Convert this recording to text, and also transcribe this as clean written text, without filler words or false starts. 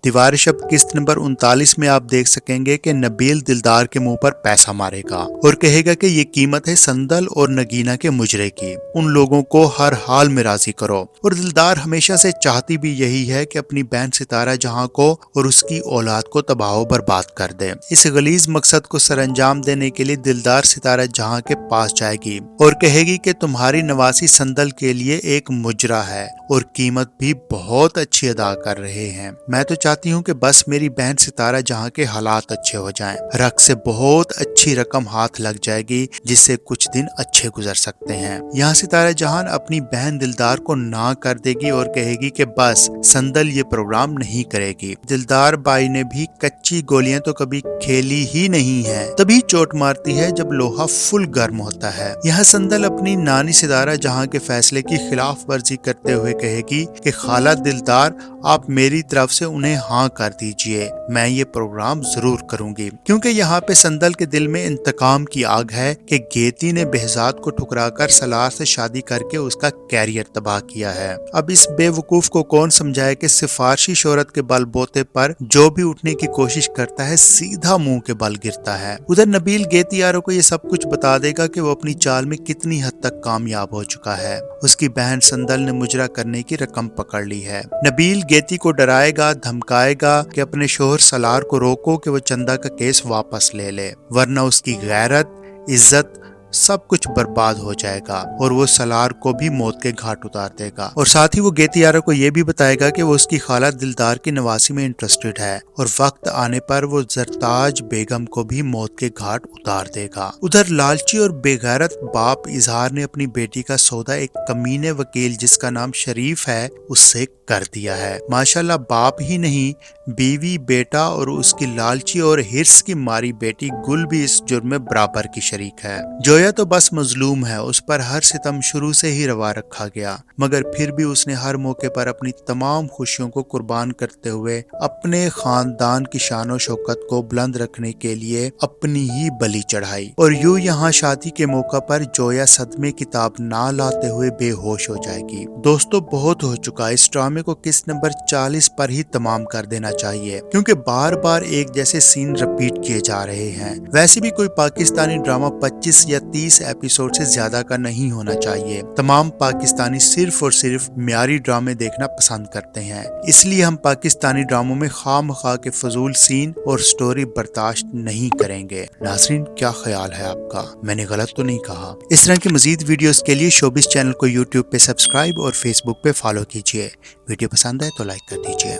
दीवार शब्द किस्त नंबर 39 में आप देख सकेंगे कि नबील दिलदार के मुंह पर पैसा मारेगा और कहेगा कि ये कीमत है संदल और नगीना के मुजरे की, उन लोगों को हर हाल में राजी करो। और दिलदार हमेशा से चाहती भी यही है कि अपनी बहन सितारा जहां को और उसकी औलाद को तबाह बर्बाद कर दे। इस गलीज मकसद को सरअंजाम देने के लिए दिलदार सितारा जहां के पास जाएगी और कहेगी कि तुम्हारी नवासी संदल के लिए एक मुजरा है और कीमत भी बहुत अच्छी अदा कर रहे हैं। मैं तो चाहती हूँ कि बस मेरी बहन सितारा जहां के हालात अच्छे हो जाएं। रक से बहुत अच्छी रकम हाथ लग जाएगी जिससे कुछ दिन अच्छे गुजर सकते हैं। यहाँ सितारा जहां अपनी बहन दिलदार को ना कर देगी और कहेगी कि बस संदल ये प्रोग्राम नहीं करेगी। दिलदार बाई ने भी कच्ची गोलियां तो कभी खेली ही नहीं है, तभी चोट मारती है जब लोहा फुल गर्म होता है। यहाँ संदल अपनी नानी सितारा जहां के फैसले की खिलाफ वर्जी करते हुए कहेगी कि खाला दिलदार आप मेरी तरफ से उन्हें हाँ कर दीजिए, मैं ये प्रोग्राम जरूर करूंगी। क्योंकि यहाँ पे संदल के दिल में इंतकाम की आग है कि गेती ने behzad को ठुकराकर सलार से शादी करके उसका कैरियर तबाह किया है। अब इस बेवकूफ को कौन समझाए कि सिफारशी शोहरत के बल बोते पर जो भी उठने की कोशिश करता है सीधा मुंह के बल गिरता है। उधर नबील गेती यारों को ये सब कुछ बता देगा कि वो अपनी चाल में कितनी हद तक कामयाब हो चुका है। उसकी बहन संदल ने मुजरा करने की रकम पकड़ ली है। नबील गेती को डराएगा, धमकाएगा कि अपने शोहर सलार को रोको कि वो चंदा का केस वापस ले ले, वरना उसकी गैरत, इज्जत सब कुछ बर्बाद हो जाएगा और वो सलार को भी मौत के घाट उतार देगा। और साथ ही वो गेतियारा को ये भी बताएगा कि वो उसकी खाला दिलदार की नवासी में इंटरेस्टेड है और वक्त आने पर वो जरताज बेगम को भी मौत के घाट उतार देगा। उधर लालची और बेगैरत बाप इजहार ने अपनी बेटी का सौदा एक कमीने वकील जिसका नाम शरीफ है उससे कर दिया है। माशाल्लाह बाप ही नहीं, बीवी, बेटा और उसकी लालची और हिर्स की मारी बेटी गुल भी इस जुर्म में बराबर की शरीक है। जोया तो बस मजलूम है, उस पर हर सितम शुरू से ही रवा रखा गया, मगर फिर भी उसने हर मौके पर अपनी तमाम खुशियों को कुर्बान करते हुए अपने खानदान की शान और शौकत को बुलंद रखने के लिए अपनी ही बलि चढ़ाई। और यूं यहाँ शादी के मौका पर जोया सदमे किताब ना लाते हुए बेहोश हो जाएगी। दोस्तों बहुत हो चुका, इस ड्रामे को किस्त नंबर 40 पर ही तमाम कर देना चाहिए क्योंकि बार बार एक जैसे सीन रिपीट किए जा रहे हैं। वैसे भी कोई पाकिस्तानी ड्रामा 25 या 30 एपिसोड से ज्यादा का नहीं होना चाहिए। तमाम पाकिस्तानी सिर्फ और सिर्फ म्यारी ड्रामे देखना पसंद करते हैं, इसलिए हम पाकिस्तानी ड्रामों में खामखा के फजूल सीन और स्टोरी बर्दाश्त नहीं करेंगे। नाज़रीन क्या ख्याल है आपका, मैंने गलत तो नहीं कहा? इस तरह की मजीद वीडियोस के लिए शोबिस चैनल को यूट्यूब पे सब्सक्राइब और फेसबुक पे फॉलो कीजिए। वीडियो पसंद है तो लाइक कर दीजिए।